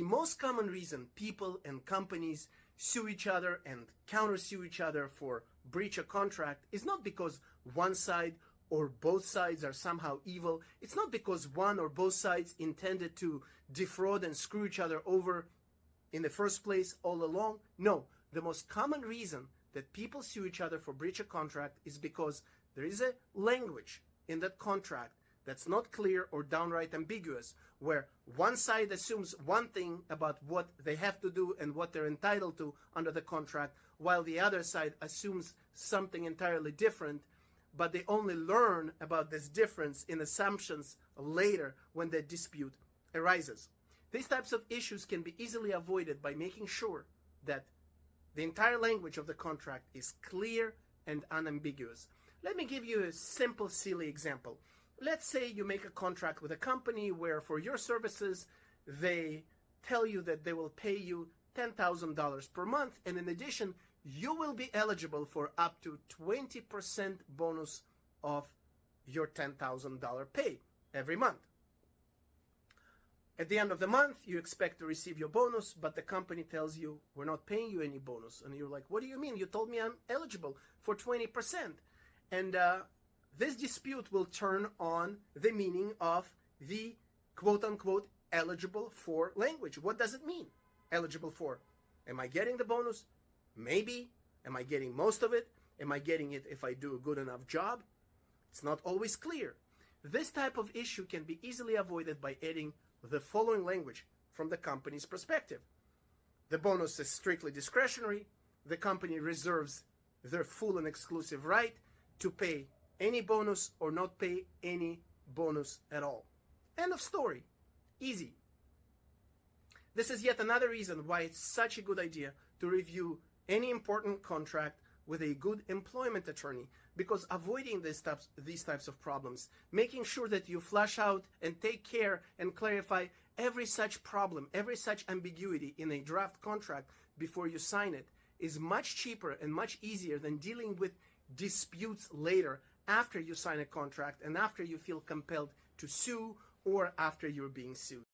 most common reason people and companies sue each other and countersue each other for breach of contract is not because one side or both sides are somehow evil. It's not because one or both sides intended to defraud and screw each other over in the first place all along. No, the most common reason that people sue each other for breach of contract is because there is a language in that contract that's not clear or downright ambiguous, where one side assumes one thing about what they have to do and what they're entitled to under the contract, while the other side assumes something entirely different, but they only learn about this difference in assumptions later when the dispute arises. These types of issues can be easily avoided by making sure that the entire language of the contract is clear and unambiguous. Let me give you a simple, silly example. Let's say you make a contract with a company where for your services, they tell you that they will pay you $10,000 per month, and in addition, you will be eligible for up to 20% bonus of your $10,000 pay every month. At the end of the month, you expect to receive your bonus, but the company tells you, we're not paying you any bonus. And you're like, what do you mean? You told me I'm eligible for 20%. And this dispute will turn on the meaning of the quote-unquote eligible for language. What does it mean, eligible for? Am I getting the bonus? Maybe. Am I getting most of it? Am I getting it if I do a good enough job? It's not always clear. This type of issue can be easily avoided by adding the following language from the company's perspective. The bonus is strictly discretionary. The company reserves their full and exclusive right to pay any bonus or not pay any bonus at all. End of story. Easy. This is yet another reason why it's such a good idea to review any important contract with a good employment attorney, because avoiding these types of problems, making sure that you flush out and take care and clarify every such problem, every such ambiguity in a draft contract before you sign it, is much cheaper and much easier than dealing with disputes later after you sign a contract and after you feel compelled to sue or after you're being sued.